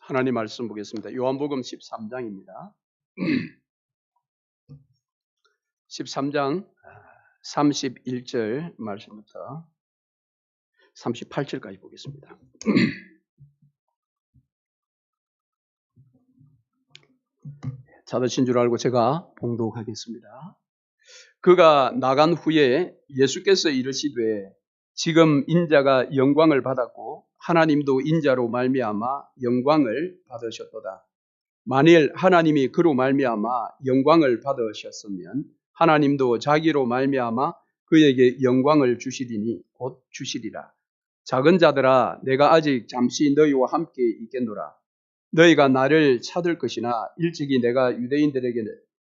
하나님 말씀 보겠습니다. 요한복음 13장입니다. 13장 31절 말씀부터 38절까지 보겠습니다. 찾으신 줄 알고 제가 봉독하겠습니다. 그가 나간 후에 예수께서 이르시되 지금 인자가 영광을 받았고 하나님도 인자로 말미암아 영광을 받으셨도다. 만일 하나님이 그로 말미암아 영광을 받으셨으면 하나님도 자기로 말미암아 그에게 영광을 주시리니 곧 주시리라. 작은 자들아 내가 아직 잠시 너희와 함께 있겠노라. 너희가 나를 찾을 것이나 일찍이 내가 유대인들에게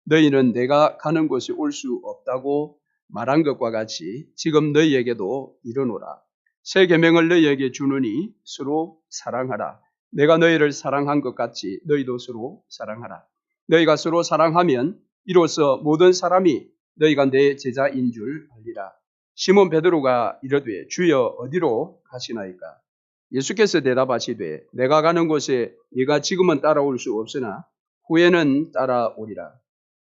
너희는 내가 가는 곳에 올 수 없다고 말한 것과 같이 지금 너희에게도 이르노라. 새 계명을 너희에게 주노니 서로 사랑하라. 내가 너희를 사랑한 것 같이 너희도 서로 사랑하라. 너희가 서로 사랑하면 이로써 모든 사람이 너희가 내 제자인 줄 알리라. 시몬 베드로가 이르되 주여 어디로 가시나이까? 예수께서 대답하시되 내가 가는 곳에 네가 지금은 따라올 수 없으나 후에는 따라오리라.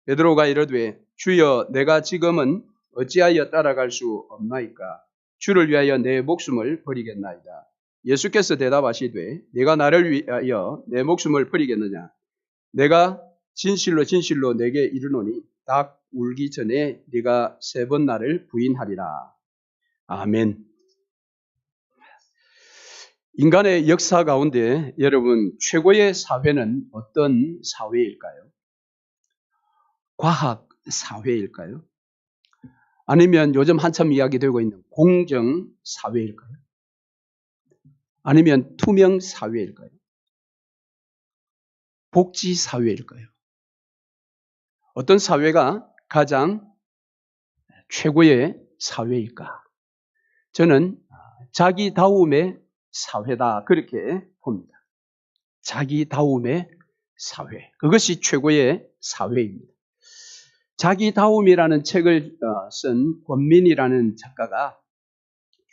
베드로가 이르되 주여 내가 지금은 어찌하여 따라갈 수 없나이까? 주를 위하여 내 목숨을 버리겠나이다. 예수께서 대답하시되 네가 나를 위하여 내 목숨을 버리겠느냐? 내가 진실로 진실로 내게 이르노니 닭 울기 전에 네가 3번 나를 부인하리라. 아멘. 인간의 역사 가운데 여러분 최고의 사회는 어떤 사회일까요? 과학 사회일까요? 아니면 요즘 한참 이야기되고 있는 공정 사회일까요? 아니면 투명 사회일까요? 복지 사회일까요? 어떤 사회가 가장 최고의 사회일까? 저는 자기다움의 사회다 그렇게 봅니다. 자기다움의 사회. 그것이 최고의 사회입니다. 자기다움이라는 책을 쓴 권민이라는 작가가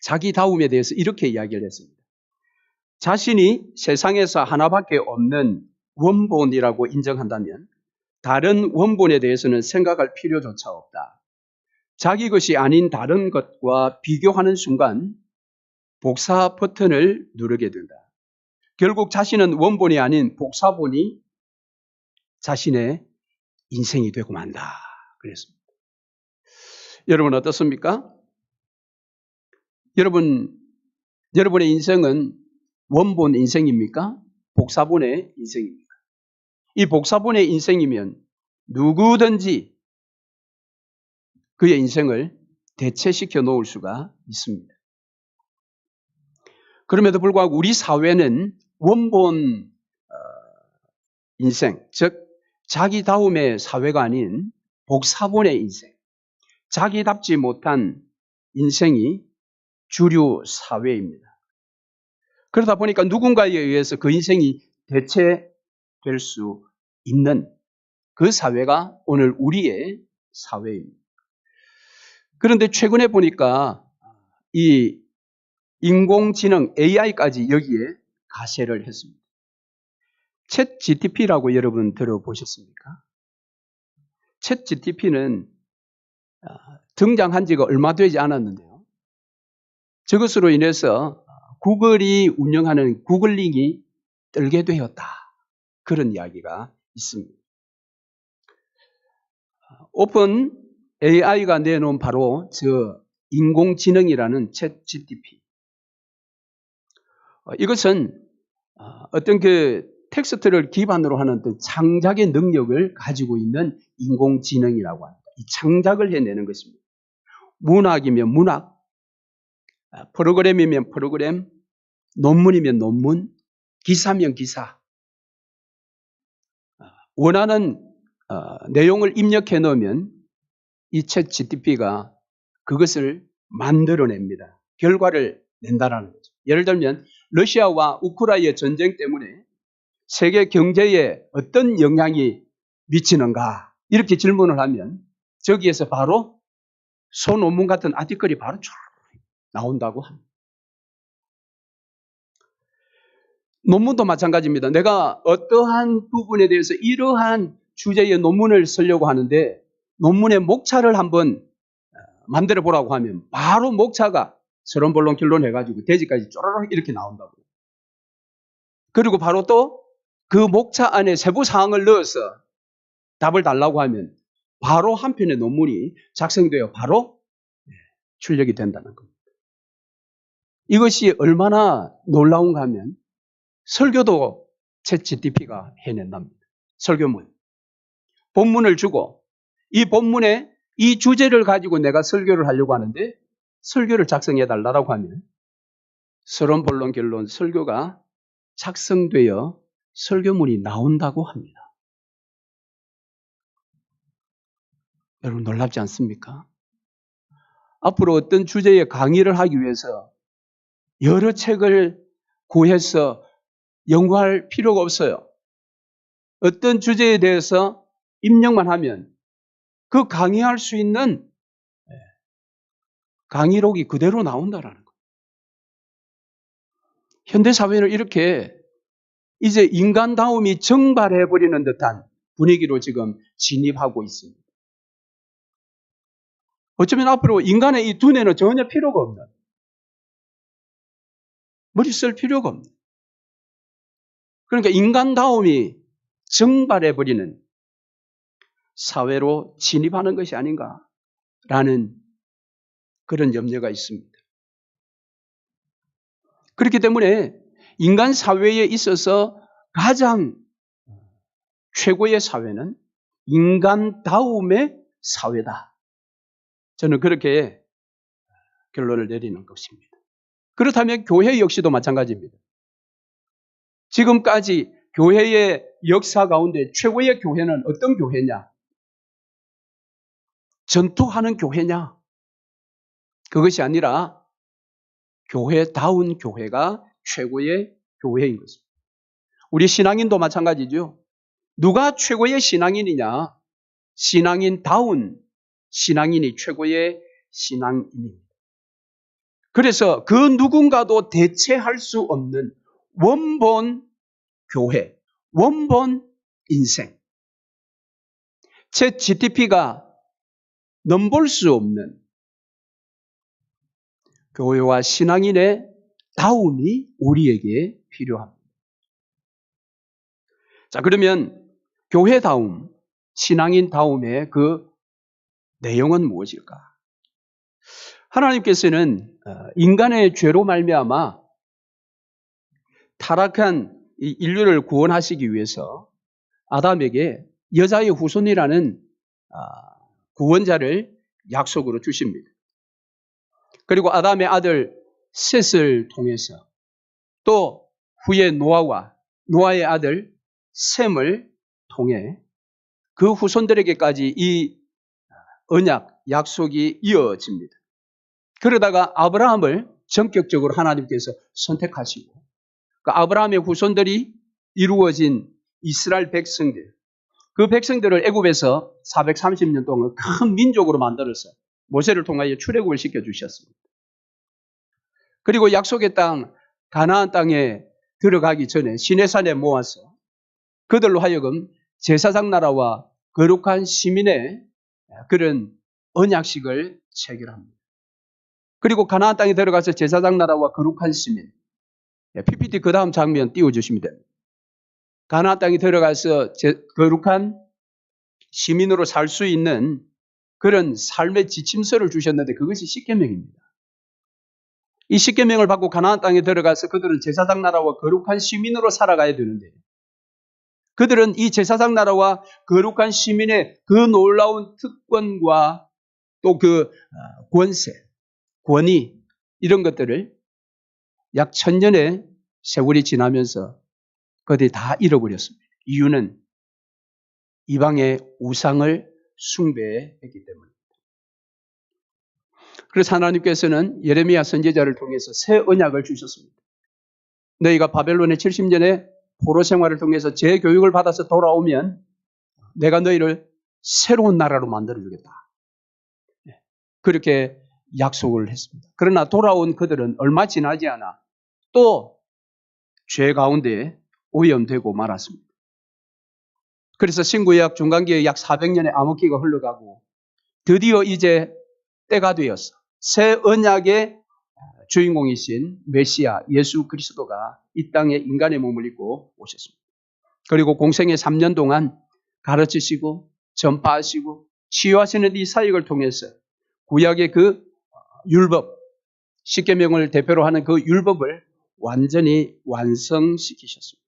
자기다움에 대해서 이렇게 이야기를 했습니다. 자신이 세상에서 하나밖에 없는 원본이라고 인정한다면 다른 원본에 대해서는 생각할 필요조차 없다. 자기 것이 아닌 다른 것과 비교하는 순간 복사 버튼을 누르게 된다. 결국 자신은 원본이 아닌 복사본이 자신의 인생이 되고 만다. 그랬습니다. 여러분 어떻습니까? 여러분의 인생은 원본 인생입니까? 복사본의 인생입니까? 이 복사본의 인생이면 누구든지 그의 인생을 대체시켜 놓을 수가 있습니다. 그럼에도 불구하고 우리 사회는 원본 인생, 즉 자기다움의 사회가 아닌 복사본의 인생, 자기답지 못한 인생이 주류 사회입니다. 그러다 보니까 누군가에 의해서 그 인생이 대체될 수 있는 그 사회가 오늘 우리의 사회입니다. 그런데 최근에 보니까 이 인공지능 AI까지 여기에 가세를 했습니다. 챗 GTP라고 여러분 들어보셨습니까? 챗 GTP는 등장한 지가 얼마 되지 않았는데요. 저것으로 인해서 구글이 운영하는 구글링이 떨게 되었다. 그런 이야기가 있습니다. 오픈 AI가 내놓은 바로 저 인공지능이라는 챗 GTP. 이것은 어떤 그 텍스트를 기반으로 하는 어떤 창작의 능력을 가지고 있는 인공지능이라고 합니다. 이 창작을 해내는 것입니다. 문학이면 문학, 프로그램이면 프로그램, 논문이면 논문, 기사면 기사. 원하는 내용을 입력해 넣으면 이 챗 GTP가 그것을 만들어냅니다. 결과를 낸다라는 거죠. 예를 들면 러시아와 우크라이나 전쟁 때문에 세계 경제에 어떤 영향이 미치는가 이렇게 질문을 하면 저기에서 바로 소논문 같은 아티클이 바로 쫙 나온다고 합니다. 논문도 마찬가지입니다. 내가 어떠한 부분에 대해서 이러한 주제의 논문을 쓰려고 하는데 논문의 목차를 한번 만들어 보라고 하면 바로 목차가 서론본론 결론해가지고 대지까지 쪼르륵 이렇게 나온다고요. 그리고 바로 또 그 목차 안에 세부 사항을 넣어서 답을 달라고 하면 바로 한 편의 논문이 작성되어 바로 출력이 된다는 겁니다. 이것이 얼마나 놀라운가 하면 설교도 챗GPT가 해낸답니다. 설교문. 본문을 주고 이 본문에 이 주제를 가지고 내가 설교를 하려고 하는데 설교를 작성해 달라고 하면 서론, 본론, 결론, 설교가 작성되어 설교문이 나온다고 합니다. 여러분 놀랍지 않습니까? 앞으로 어떤 주제의 강의를 하기 위해서 여러 책을 구해서 연구할 필요가 없어요. 어떤 주제에 대해서 입력만 하면 그 강의할 수 있는 강의록이 그대로 나온다라는 거예요. 현대사회는 이렇게 이제 인간다움이 증발해버리는 듯한 분위기로 지금 진입하고 있습니다. 어쩌면 앞으로 인간의 이 두뇌는 전혀 필요가 없는, 머리 쓸 필요가 없는, 그러니까 인간다움이 증발해버리는 사회로 진입하는 것이 아닌가라는 그런 염려가 있습니다. 그렇기 때문에 인간 사회에 있어서 가장 최고의 사회는 인간다움의 사회다. 저는 그렇게 결론을 내리는 것입니다. 그렇다면 교회 역시도 마찬가지입니다. 지금까지 교회의 역사 가운데 최고의 교회는 어떤 교회냐? 전투하는 교회냐? 그것이 아니라 교회다운 교회가 최고의 교회인 것입니다. 우리 신앙인도 마찬가지죠. 누가 최고의 신앙인이냐? 신앙인다운 신앙인이 최고의 신앙인입니다. 그래서 그 누군가도 대체할 수 없는 원본 교회, 원본 인생. 챗GPT가 넘볼 수 없는 교회와 신앙인의 다움이 우리에게 필요합니다. 자, 그러면 교회다움, 신앙인다움의 그 내용은 무엇일까? 하나님께서는 인간의 죄로 말미암아 타락한 이 인류를 구원하시기 위해서 아담에게 여자의 후손이라는 구원자를 약속으로 주십니다. 그리고 아담의 아들 셋을 통해서 또 후에 노아의 아들 셈을 통해 그 후손들에게까지 이 언약, 약속이 이어집니다. 그러다가 아브라함을 전격적으로 하나님께서 선택하시고 그 아브라함의 후손들이 이루어진 이스라엘 백성들, 그 백성들을 애굽에서 430년 동안 큰 민족으로 만들어서 모세를 통하여 출애굽을 시켜주셨습니다. 그리고 약속의 땅 가나안 땅에 들어가기 전에 시내산에 모아서 그들로 하여금 제사장 나라와 거룩한 시민의 그런 언약식을 체결합니다. 그리고 가나안 땅에 들어가서 제사장 나라와 거룩한 시민, PPT 그 다음 장면 띄워주시면 됩니다. 가나안 땅에 들어가서 거룩한 시민으로 살 수 있는 그런 삶의 지침서를 주셨는데 그것이 십계명입니다. 이 십계명을 받고 가나안 땅에 들어가서 그들은 제사장 나라와 거룩한 시민으로 살아가야 되는데 그들은 이 제사장 나라와 거룩한 시민의 그 놀라운 특권과 또 그 권세, 권위 이런 것들을 약 1000년의 세월이 지나면서 그들이 다 잃어버렸습니다. 이유는 이방의 우상을 숭배했기 때문입니다. 그래서 하나님께서는 예레미야 선지자를 통해서 새 언약을 주셨습니다. 너희가 바벨론의 70년의 포로 생활을 통해서 재교육을 받아서 돌아오면 내가 너희를 새로운 나라로 만들어주겠다. 그렇게 약속을 했습니다. 그러나 돌아온 그들은 얼마 지나지 않아 또 죄 가운데 오염되고 말았습니다. 그래서 신구약 중간기에 약 400년의 암흑기가 흘러가고 드디어 이제 때가 되었어. 새 언약의 주인공이신 메시아 예수 그리스도가 이 땅에 인간의 몸을 입고 오셨습니다. 그리고 공생의 3년 동안 가르치시고 전파하시고 치유하시는 이 사역을 통해서 구약의 그 율법, 십계명을 대표로 하는 그 율법을 완전히 완성시키셨습니다.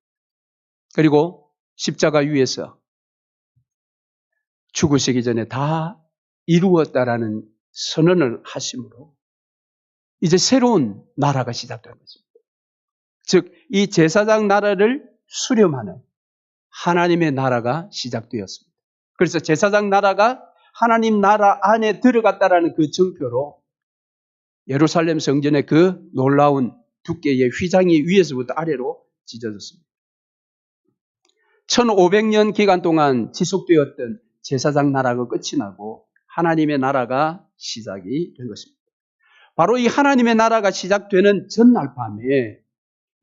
그리고 십자가 위에서 죽으시기 전에 다 이루었다라는 선언을 하심으로 이제 새로운 나라가 시작된 것입니다. 즉, 이 제사장 나라를 수렴하는 하나님의 나라가 시작되었습니다. 그래서 제사장 나라가 하나님 나라 안에 들어갔다라는 그 증표로 예루살렘 성전의 그 놀라운 두께의 휘장이 위에서부터 아래로 찢어졌습니다. 1500년 기간 동안 지속되었던 제사장 나라가 끝이 나고 하나님의 나라가 시작이 된 것입니다. 바로 이 하나님의 나라가 시작되는 전날 밤에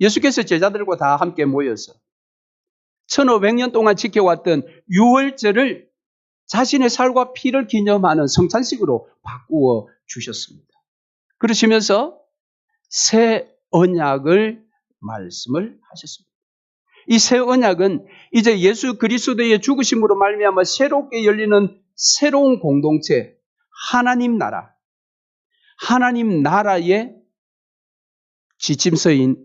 예수께서 제자들과 다 함께 모여서 1500년 동안 지켜왔던 유월절을 자신의 살과 피를 기념하는 성찬식으로 바꾸어 주셨습니다. 그러시면서 새 언약을 말씀을 하셨습니다. 이 새 언약은 이제 예수 그리스도의 죽으심으로 말미암아 새롭게 열리는 새로운 공동체, 하나님 나라의 지침서인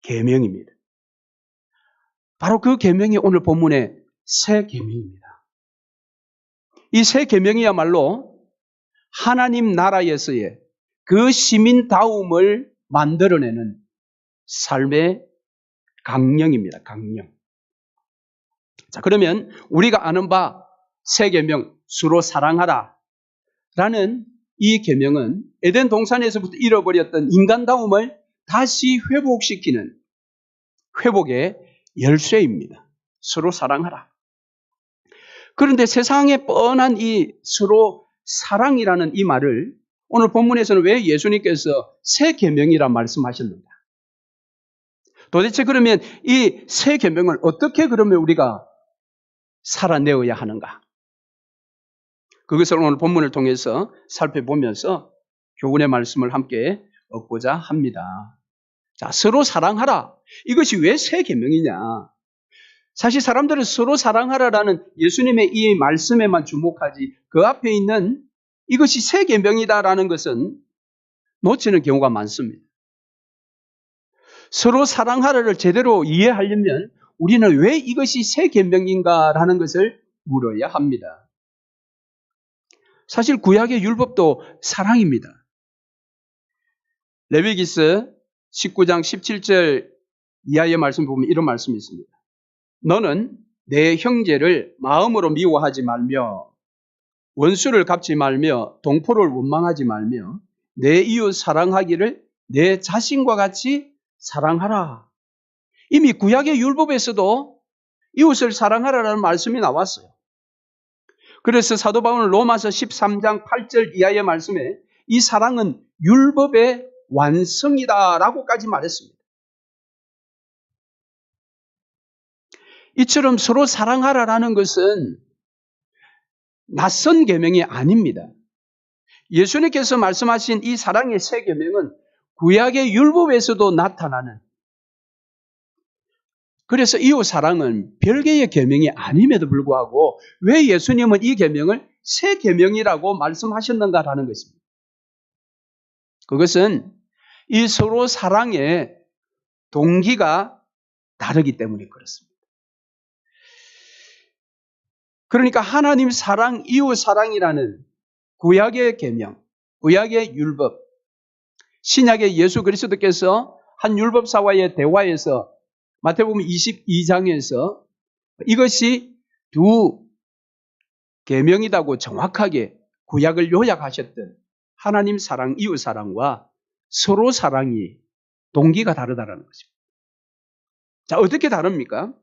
계명입니다. 바로 그 계명이 오늘 본문의 새 계명입니다. 이 새 계명이야말로 하나님 나라에서의 그 시민다움을 만들어내는 삶의 강령입니다. 강령. 자, 그러면 우리가 아는 바 새 계명, 서로 사랑하라 라는 이 계명은 에덴 동산에서부터 잃어버렸던 인간다움을 다시 회복시키는 회복의 열쇠입니다. 서로 사랑하라. 그런데 세상에 뻔한 이 서로 사랑이라는 이 말을 오늘 본문에서는 왜 예수님께서 새 계명이라 말씀하셨는가? 도대체 그러면 이 새 계명을 어떻게 그러면 우리가 살아내어야 하는가? 그것을 오늘 본문을 통해서 살펴보면서 교훈의 말씀을 함께 얻고자 합니다. 자, 서로 사랑하라. 이것이 왜 새 계명이냐? 사실 사람들은 서로 사랑하라라는 예수님의 이 말씀에만 주목하지 그 앞에 있는 이것이 새 계명이다라는 것은 놓치는 경우가 많습니다. 서로 사랑하라를 제대로 이해하려면 우리는 왜 이것이 새 계명인가라는 것을 물어야 합니다. 사실 구약의 율법도 사랑입니다. 레위기서 19장 17절 이하의 말씀 보면 이런 말씀이 있습니다. 너는 내 형제를 마음으로 미워하지 말며 원수를 갚지 말며 동포를 원망하지 말며 내 이웃 사랑하기를 내 자신과 같이 사랑하라. 이미 구약의 율법에서도 이웃을 사랑하라는 말씀이 나왔어요. 그래서 사도 바울은 로마서 13장 8절 이하의 말씀에 이 사랑은 율법의 완성이다라고까지 말했습니다. 이처럼 서로 사랑하라라는 것은 낯선 계명이 아닙니다. 예수님께서 말씀하신 이 사랑의 새 계명은 구약의 율법에서도 나타나는, 그래서 이웃 사랑은 별개의 계명이 아님에도 불구하고 왜 예수님은 이 계명을 새 계명이라고 말씀하셨는가라는 것입니다. 그것은 이 서로 사랑의 동기가 다르기 때문에 그렇습니다. 그러니까 하나님 사랑, 이웃 사랑이라는 구약의 계명, 구약의 율법, 신약의 예수 그리스도께서 한 율법사와의 대화에서 마태복음 22장에서 이것이 두 계명이라고 정확하게 구약을 요약하셨던 하나님 사랑, 이웃 사랑과 서로 사랑이 동기가 다르다는 것입니다. 자, 어떻게 다릅니까?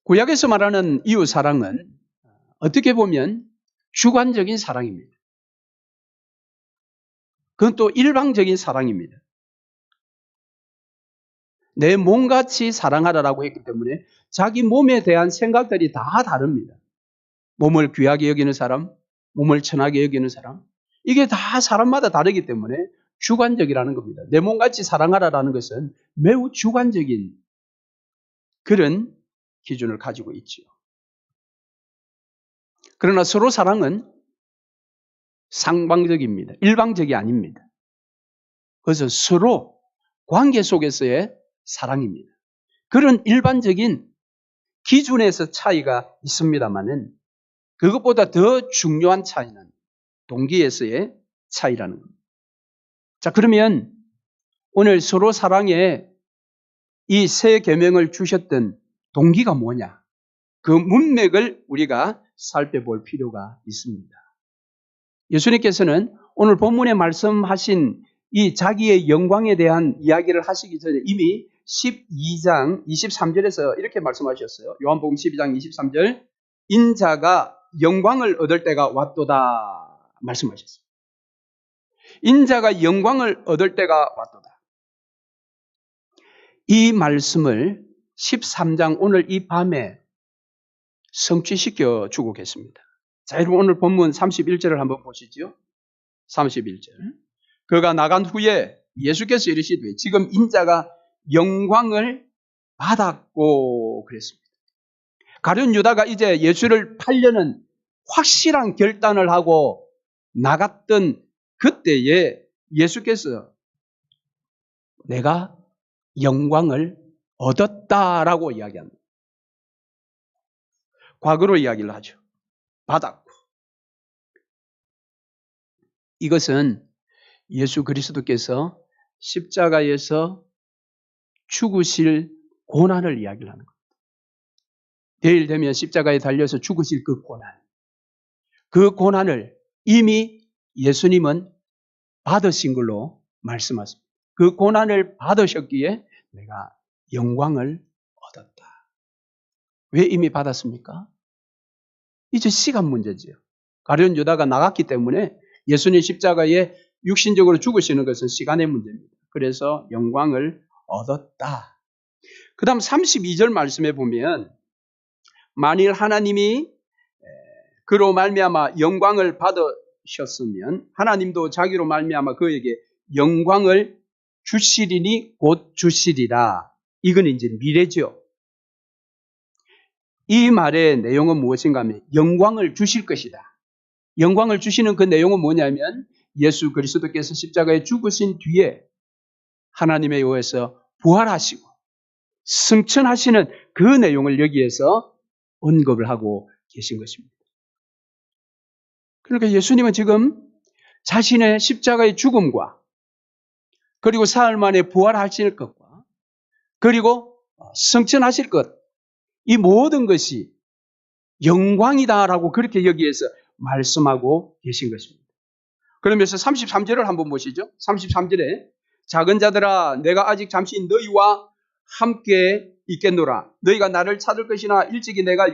구약에서 말하는 이웃 사랑은 어떻게 보면 주관적인 사랑입니다. 그건 또 일방적인 사랑입니다. 내 몸같이 사랑하라라고 했기 때문에 자기 몸에 대한 생각들이 다 다릅니다. 몸을 귀하게 여기는 사람, 몸을 천하게 여기는 사람, 이게 다 사람마다 다르기 때문에 주관적이라는 겁니다. 내 몸같이 사랑하라라는 것은 매우 주관적인 그런 기준을 가지고 있지요. 그러나 서로 사랑은 상방적입니다. 일방적이 아닙니다. 그래서 서로 관계 속에서의 사랑입니다. 그런 일반적인 기준에서 차이가 있습니다만은 그것보다 더 중요한 차이는 동기에서의 차이라는 겁니다. 자, 그러면 오늘 서로 사랑에 이 새 계명을 주셨던 동기가 뭐냐? 그 문맥을 우리가 살펴볼 필요가 있습니다. 예수님께서는 오늘 본문에 말씀하신 이 자기의 영광에 대한 이야기를 하시기 전에 이미 12장 23절에서 이렇게 말씀하셨어요. 요한복음 12장 23절, 인자가 영광을 얻을 때가 왔도다 말씀하셨어요. 인자가 영광을 얻을 때가 왔도다. 이 말씀을 13장 오늘 이 밤에 성취시켜 주고 계십니다. 자, 여러분 오늘 본문 31절을 한번 보시죠. 31절. 그가 나간 후에 예수께서 이르시되 지금 인자가 영광을 받았고 그랬습니다. 가룟 유다가 이제 예수를 팔려는 확실한 결단을 하고 나갔던 그때에 예수께서 내가 영광을 얻었다라고 이야기합니다. 과거로 이야기를 하죠. 받았고. 이것은 예수 그리스도께서 십자가에서 죽으실 고난을 이야기를 하는 겁니다. 내일 되면 십자가에 달려서 죽으실 그 고난. 그 고난을 이미 예수님은 받으신 걸로 말씀하십니다. 그 고난을 받으셨기에 내가 영광을 얻었다. 왜 이미 받았습니까? 이제 시간 문제지요. 가룟 유다가 나갔기 때문에 예수님 십자가에 육신적으로 죽으시는 것은 시간의 문제입니다. 그래서 영광을 얻었다. 그 다음 32절 말씀에 보면 만일 하나님이 그로 말미암아 영광을 받으셨으면 하나님도 자기로 말미암아 그에게 영광을 주시리니 곧 주시리라. 이건 이제 미래죠. 이 말의 내용은 무엇인가 하면 영광을 주실 것이다. 영광을 주시는 그 내용은 뭐냐면 예수 그리스도께서 십자가에 죽으신 뒤에 하나님의 의해서 부활하시고 승천하시는 그 내용을 여기에서 언급을 하고 계신 것입니다. 그러니까 예수님은 지금 자신의 십자가의 죽음과 그리고 사흘 만에 부활하실 것과 그리고 승천하실 것, 이 모든 것이 영광이다라고 그렇게 여기에서 말씀하고 계신 것입니다. 그러면서 33절을 한번 보시죠. 33절에 작은 자들아 내가 아직 잠시 너희와 함께 있겠노라. 너희가 나를 찾을 것이나 일찍이 내가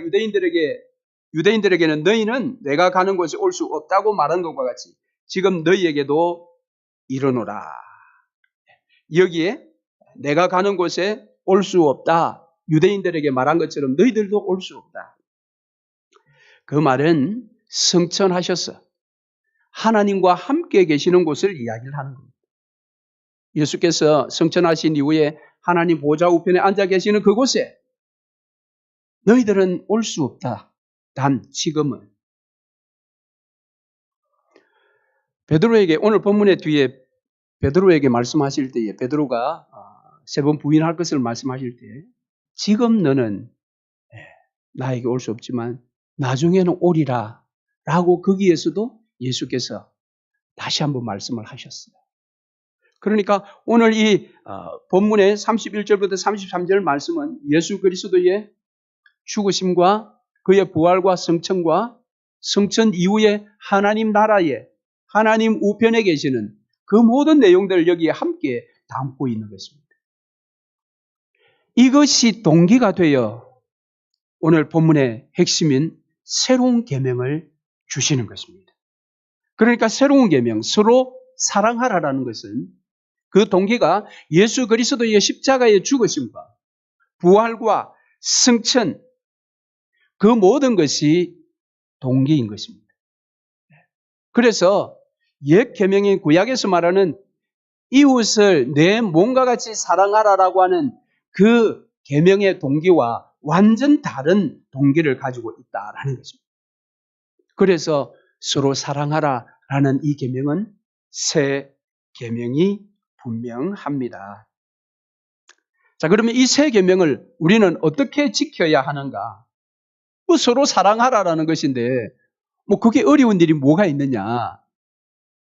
유대인들에게는 너희는 내가 가는 곳에 올 수 없다고 말한 것과 같이 지금 너희에게도 이르노라. 여기에 내가 가는 곳에 올 수 없다. 유대인들에게 말한 것처럼 너희들도 올 수 없다. 그 말은 승천하셔서 하나님과 함께 계시는 곳을 이야기를 하는 겁니다. 예수께서 승천하신 이후에 하나님 보좌 우편에 앉아 계시는 그곳에 너희들은 올 수 없다. 단 지금은. 베드로에게 오늘 본문의 뒤에 베드로에게 말씀하실 때에 베드로가 세 번 부인할 것을 말씀하실 때 지금 너는 나에게 올 수 없지만 나중에는 오리라 라고 거기에서도 예수께서 다시 한번 말씀을 하셨어요. 그러니까 오늘 이 본문의 31절부터 33절 말씀은 예수 그리스도의 죽으심과 그의 부활과 승천과 승천 이후에 하나님 나라에 하나님 우편에 계시는 그 모든 내용들을 여기에 함께 담고 있는 것입니다. 이것이 동기가 되어 오늘 본문의 핵심인 새로운 계명을 주시는 것입니다. 그러니까 새로운 계명, 서로 사랑하라라는 것은 그 동기가 예수 그리스도의 십자가의 죽으심과 부활과 승천, 그 모든 것이 동기인 것입니다. 그래서 옛 계명인 구약에서 말하는 이웃을 내 몸과 같이 사랑하라라고 하는 그 계명의 동기와 완전 다른 동기를 가지고 있다라는 것입니다. 그래서 서로 사랑하라라는 이 계명은 새 계명이 분명합니다. 자, 그러면 이 새 계명을 우리는 어떻게 지켜야 하는가? 뭐 서로 사랑하라라는 것인데 뭐 그게 어려운 일이 뭐가 있느냐?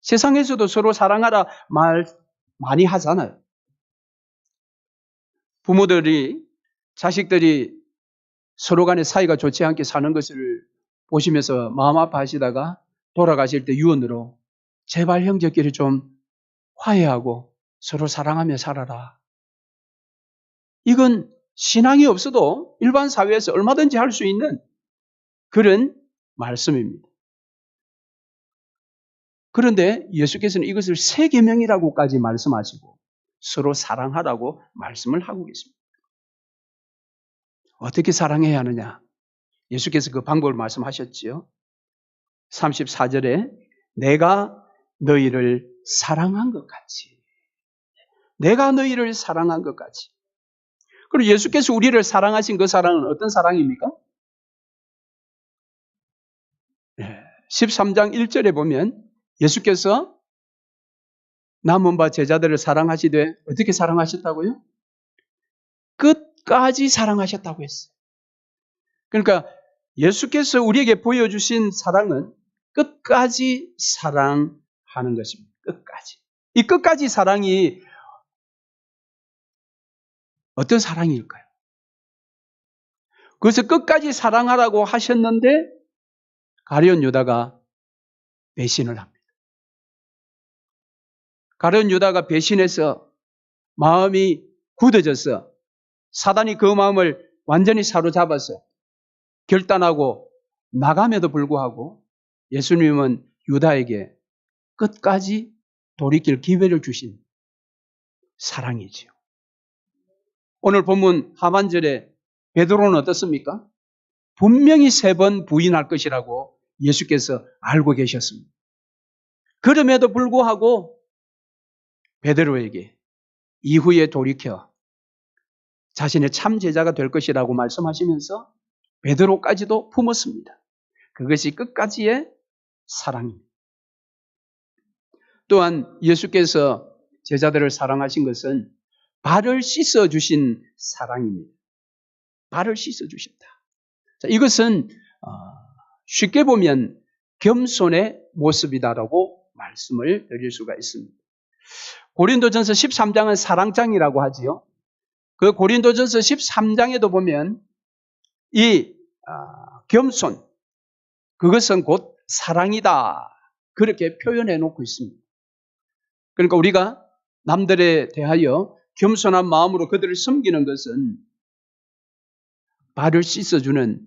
세상에서도 서로 사랑하라 말 많이 하잖아요. 부모들이 자식들이 서로 간의 사이가 좋지 않게 사는 것을 보시면서 마음 아파하시다가 돌아가실 때 유언으로 제발 형제끼리 좀 화해하고 서로 사랑하며 살아라. 이건 신앙이 없어도 일반 사회에서 얼마든지 할 수 있는 그런 말씀입니다. 그런데 예수께서는 이것을 새 계명이라고까지 말씀하시고 서로 사랑하라고 말씀을 하고 계십니다. 어떻게 사랑해야 하느냐? 예수께서 그 방법을 말씀하셨지요. 34절에 내가 너희를 사랑한 것 같이. 내가 너희를 사랑한 것 같이. 그리고 예수께서 우리를 사랑하신 그 사랑은 어떤 사랑입니까? 13장 1절에 보면 예수께서 남은 바 제자들을 사랑하시되 어떻게 사랑하셨다고요? 끝까지 사랑하셨다고 했어요. 그러니까 예수께서 우리에게 보여주신 사랑은 끝까지 사랑하는 것입니다. 끝까지. 이 끝까지 사랑이 어떤 사랑일까요? 그래서 끝까지 사랑하라고 하셨는데 가룟 유다가 배신을 합니다. 가룟 유다가 배신해서 마음이 굳어져서 사단이 그 마음을 완전히 사로잡아서 결단하고 나감에도 불구하고 예수님은 유다에게 끝까지 돌이킬 기회를 주신 사랑이지요. 오늘 본문 하반절에 베드로는 어떻습니까? 분명히 3번 부인할 것이라고 예수께서 알고 계셨습니다. 그럼에도 불구하고 베드로에게 이후에 돌이켜 자신의 참 제자가 될 것이라고 말씀하시면서 베드로까지도 품었습니다. 그것이 끝까지의 사랑입니다. 또한 예수께서 제자들을 사랑하신 것은 발을 씻어주신 사랑입니다. 발을 씻어주셨다. 자, 이것은 쉽게 보면 겸손의 모습이다라고 말씀을 드릴 수가 있습니다. 고린도전서 13장은 사랑장이라고 하지요. 그 고린도전서 13장에도 보면 이 겸손, 그것은 곧 사랑이다. 그렇게 표현해 놓고 있습니다. 그러니까 우리가 남들에 대하여 겸손한 마음으로 그들을 섬기는 것은 발을 씻어주는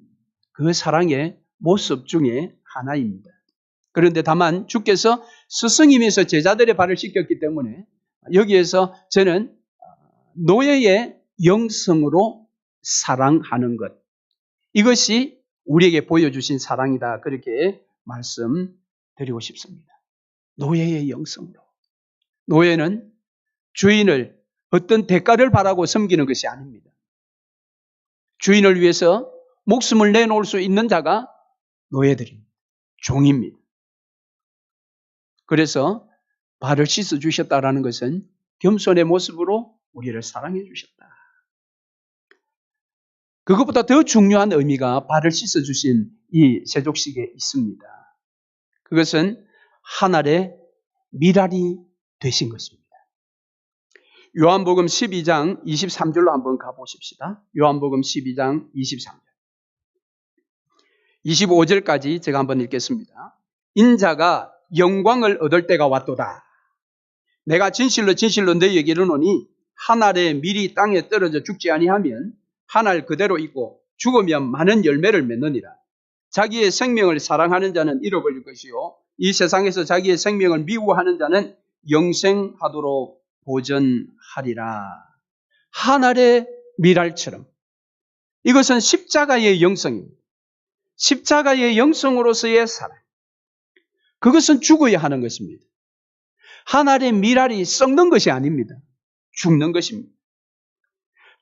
그 사랑의 모습 중에 하나입니다. 그런데 다만 주께서 스승이면서 제자들의 발을 씻겼기 때문에 여기에서 저는 노예의 영성으로 사랑하는 것, 이것이 우리에게 보여주신 사랑이다. 그렇게 말씀드리고 싶습니다. 노예의 영성으로. 노예는 주인을 어떤 대가를 바라고 섬기는 것이 아닙니다. 주인을 위해서 목숨을 내놓을 수 있는 자가 노예들입니다. 종입니다. 그래서 발을 씻어주셨다라는 것은 겸손의 모습으로 우리를 사랑해 주셨다. 그것보다 더 중요한 의미가 발을 씻어주신 이 세족식에 있습니다. 그것은 하늘의 미랄이 되신 것입니다. 요한복음 12장 23절로 한번 가보십시다. 요한복음 12장 23절. 25절까지 제가 한번 읽겠습니다. 인자가 영광을 얻을 때가 왔도다. 내가 진실로 진실로 너희에게 이르노니 한 알의 밀이 땅에 떨어져 죽지 아니하면 한 알 그대로 있고 죽으면 많은 열매를 맺느니라. 자기의 생명을 사랑하는 자는 잃어버릴 것이요 이 세상에서 자기의 생명을 미워하는 자는 영생하도록 보전하리라. 한 알의 밀알처럼. 이것은 십자가의 영성입니다. 십자가의 영성으로서의 사랑. 그것은 죽어야 하는 것입니다. 한 알의 밀알이 썩는 것이 아닙니다. 죽는 것입니다.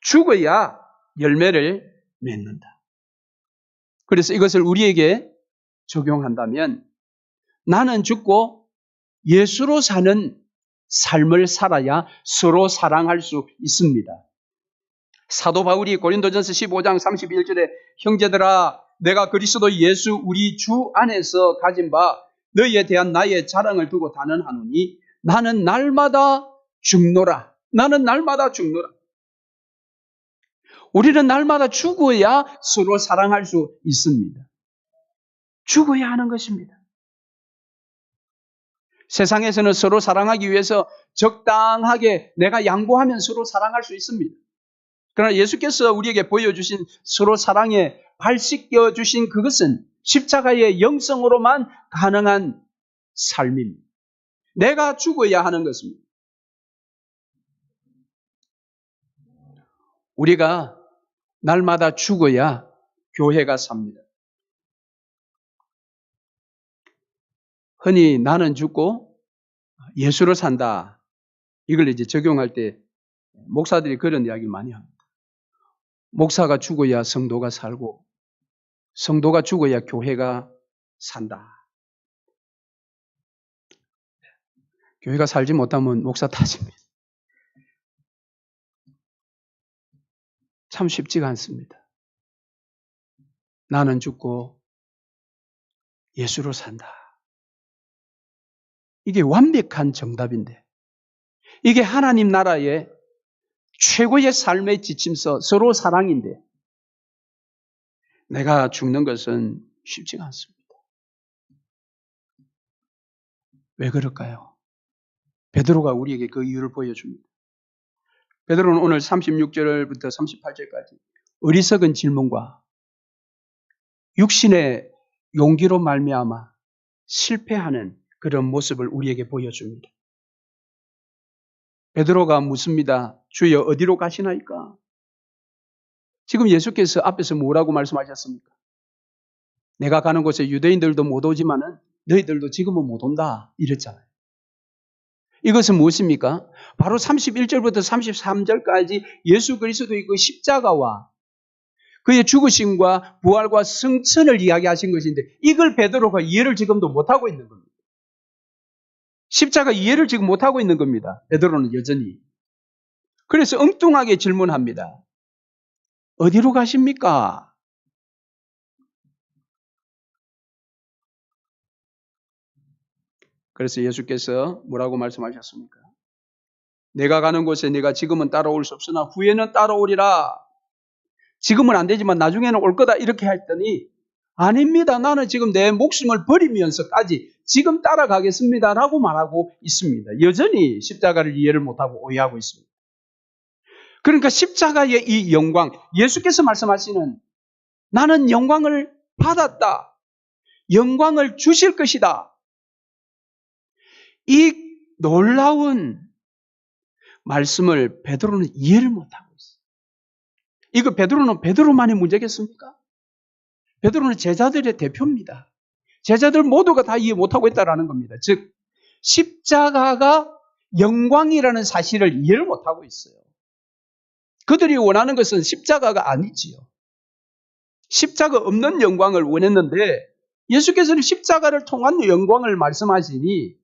죽어야 열매를 맺는다. 그래서 이것을 우리에게 적용한다면 나는 죽고 예수로 사는 삶을 살아야 서로 사랑할 수 있습니다. 사도 바울이 고린도전서 15장 31절에 형제들아 내가 그리스도 예수 우리 주 안에서 가진 바 너희에 대한 나의 자랑을 두고 단언하노니 나는 날마다 죽노라. 나는 날마다 죽노라. 우리는 날마다 죽어야 서로 사랑할 수 있습니다. 죽어야 하는 것입니다. 세상에서는 서로 사랑하기 위해서 적당하게 내가 양보하면 서로 사랑할 수 있습니다. 그러나 예수께서 우리에게 보여주신 서로 사랑에 발씻겨 주신 그것은 십자가의 영성으로만 가능한 삶입니다. 내가 죽어야 하는 것입니다. 우리가 날마다 죽어야 교회가 삽니다. 흔히 나는 죽고 예수로 산다. 이걸 이제 적용할 때 목사들이 그런 이야기를 많이 합니다. 목사가 죽어야 성도가 살고 성도가 죽어야 교회가 산다. 교회가 살지 못하면 목사 탓입니다. 참 쉽지가 않습니다. 나는 죽고 예수로 산다. 이게 완벽한 정답인데 이게 하나님 나라의 최고의 삶의 지침서 서로 사랑인데 내가 죽는 것은 쉽지가 않습니다. 왜 그럴까요? 베드로가 우리에게 그 이유를 보여줍니다. 베드로는 오늘 36절부터 38절까지 어리석은 질문과 육신의 용기로 말미암아 실패하는 그런 모습을 우리에게 보여줍니다. 베드로가 묻습니다. 주여 어디로 가시나이까? 지금 예수께서 앞에서 뭐라고 말씀하셨습니까? 내가 가는 곳에 유대인들도 못 오지만은 너희들도 지금은 못 온다 이랬잖아요. 이것은 무엇입니까? 바로 31절부터 33절까지 예수 그리스도의 그 십자가와 그의 죽으심과 부활과 승천을 이야기하신 것인데 이걸 베드로가 이해를 지금도 못하고 있는 겁니다. 십자가 이해를 지금 못하고 있는 겁니다. 베드로는 여전히. 그래서 엉뚱하게 질문합니다. 어디로 가십니까? 그래서 예수께서 뭐라고 말씀하셨습니까? 내가 가는 곳에 네가 지금은 따라올 수 없으나 후에는 따라오리라. 지금은 안 되지만 나중에는 올 거다 이렇게 했더니 아닙니다. 나는 지금 내 목숨을 버리면서까지 지금 따라가겠습니다. 라고 말하고 있습니다. 여전히 십자가를 이해를 못하고 오해하고 있습니다. 그러니까 십자가의 이 영광, 예수께서 말씀하시는 나는 영광을 받았다. 영광을 주실 것이다. 이 놀라운 말씀을 베드로는 이해를 못하고 있어요. 이거 베드로는 베드로만의 문제겠습니까? 베드로는 제자들의 대표입니다. 제자들 모두가 다 이해 못하고 있다는 겁니다. 즉 십자가가 영광이라는 사실을 이해를 못하고 있어요. 그들이 원하는 것은 십자가가 아니지요. 십자가 없는 영광을 원했는데 예수께서는 십자가를 통한 영광을 말씀하시니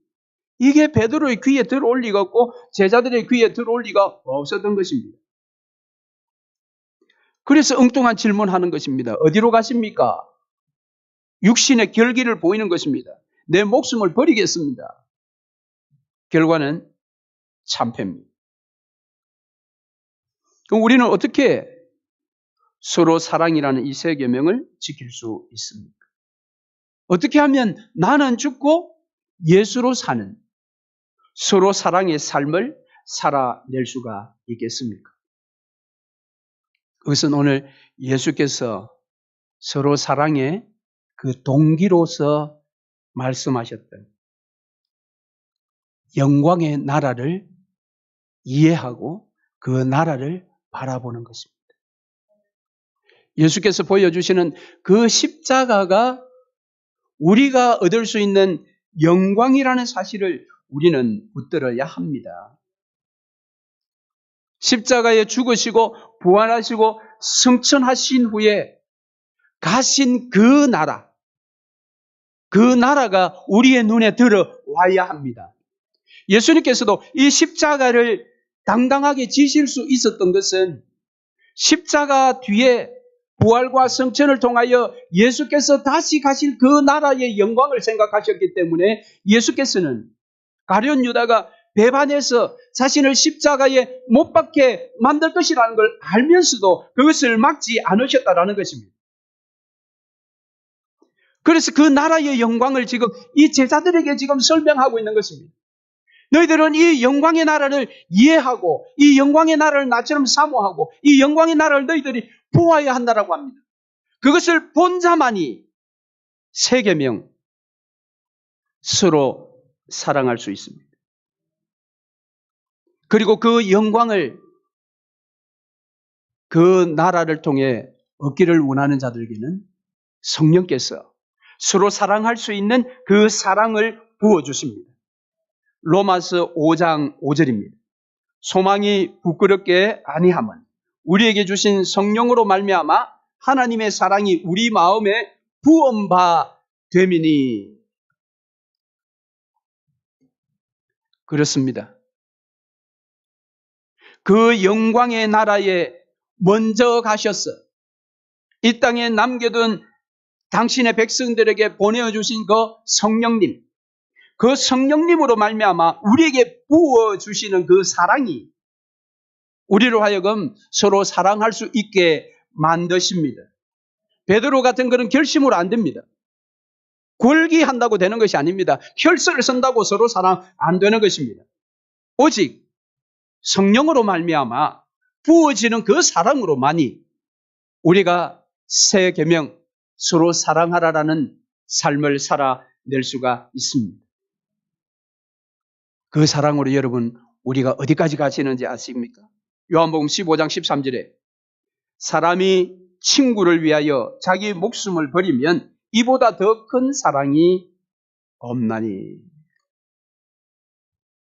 이게 베드로의 귀에 들어올 리가 없고 제자들의 귀에 들어올 리가 없었던 것입니다. 그래서 엉뚱한 질문하는 것입니다. 어디로 가십니까? 육신의 결기를 보이는 것입니다. 내 목숨을 버리겠습니다. 결과는 참패입니다. 그럼 우리는 어떻게 서로 사랑이라는 이 세 계명을 지킬 수 있습니까? 어떻게 하면 나는 죽고 예수로 사는 서로 사랑의 삶을 살아낼 수가 있겠습니까? 그것은 오늘 예수께서 서로 사랑의 그 동기로서 말씀하셨던 영광의 나라를 이해하고 그 나라를 바라보는 것입니다. 예수께서 보여주시는 그 십자가가 우리가 얻을 수 있는 영광이라는 사실을 우리는 붙들어야 합니다. 십자가에 죽으시고 부활하시고 승천하신 후에 가신 그 나라가 우리의 눈에 들어와야 합니다. 예수님께서도 이 십자가를 당당하게 지실 수 있었던 것은 십자가 뒤에 부활과 승천을 통하여 예수께서 다시 가실 그 나라의 영광을 생각하셨기 때문에 예수께서는 가룟 유다가 배반해서 자신을 십자가에 못 박게 만들 것이라는 걸 알면서도 그것을 막지 않으셨다라는 것입니다. 그래서 그 나라의 영광을 지금 이 제자들에게 지금 설명하고 있는 것입니다. 너희들은 이 영광의 나라를 이해하고 이 영광의 나라를 나처럼 사모하고 이 영광의 나라를 너희들이 보아야 한다라고 합니다. 그것을 본 자만이 세 계명 서로 사랑할 수 있습니다. 그리고 그 영광을 그 나라를 통해 얻기를 원하는 자들에게는 성령께서 서로 사랑할 수 있는 그 사랑을 부어주십니다. 로마서 5장 5절입니다. 소망이 부끄럽게 아니함은 우리에게 주신 성령으로 말미암아 하나님의 사랑이 우리 마음에 부은 바 됨이니. 그렇습니다. 그 영광의 나라에 먼저 가셔서 이 땅에 남겨둔 당신의 백성들에게 보내주신 그 성령님, 그 성령님으로 말미암아 우리에게 부어주시는 그 사랑이 우리로 하여금 서로 사랑할 수 있게 만드십니다. 베드로 같은 그런 결심으로 안 됩니다. 궐기한다고 되는 것이 아닙니다. 혈서를 쓴다고 서로 사랑 안 되는 것입니다. 오직 성령으로 말미암아 부어지는 그 사랑으로만이 우리가 새 계명 서로 사랑하라라는 삶을 살아낼 수가 있습니다. 그 사랑으로 여러분 우리가 어디까지 가시는지 아십니까? 요한복음 15장 13절에 사람이 친구를 위하여 자기 목숨을 버리면 이보다 더 큰 사랑이 없나니.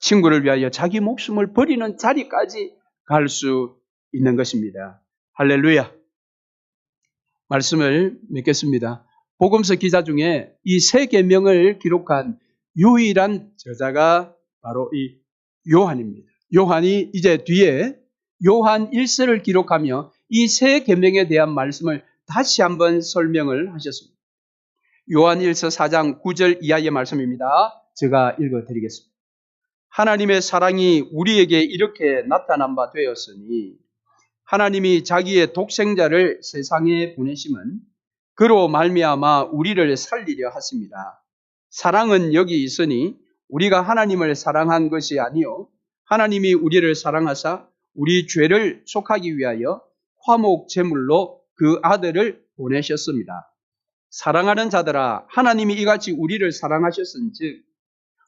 친구를 위하여 자기 목숨을 버리는 자리까지 갈 수 있는 것입니다. 할렐루야. 말씀을 맺겠습니다. 복음서 기자 중에 이 세 계명을 기록한 유일한 저자가 바로 이 요한입니다. 요한이 이제 뒤에 요한 1서를 기록하며 이 세 계명에 대한 말씀을 다시 한번 설명을 하셨습니다. 요한 1서 4장 9절 이하의 말씀입니다. 제가 읽어드리겠습니다. 하나님의 사랑이 우리에게 이렇게 나타난 바 되었으니 하나님이 자기의 독생자를 세상에 보내심은 그로 말미암아 우리를 살리려 하십니다. 사랑은 여기 있으니 우리가 하나님을 사랑한 것이 아니요 하나님이 우리를 사랑하사 우리 죄를 속하기 위하여 화목 제물로 그 아들을 보내셨습니다. 사랑하는 자들아 하나님이 이같이 우리를 사랑하셨은즉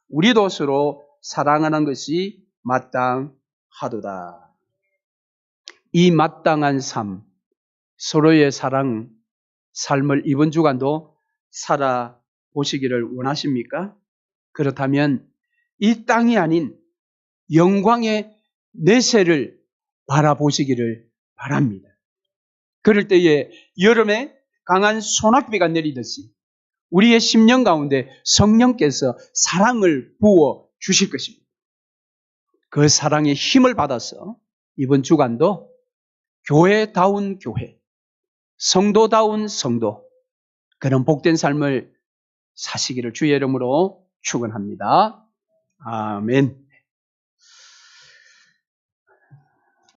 우리도 서로 사랑하는 것이 마땅하도다. 이 마땅한 삶, 서로의 사랑, 삶을 이번 주간도 살아보시기를 원하십니까? 그렇다면 이 땅이 아닌 영광의 내세를 바라보시기를 바랍니다. 그럴 때에 여름에 강한 소낙비가 내리듯이 우리의 심령 가운데 성령께서 사랑을 부어 주실 것입니다. 그 사랑의 힘을 받아서 이번 주간도 교회다운 교회, 성도다운 성도, 그런 복된 삶을 사시기를 주의 이름으로 축원합니다. 아멘.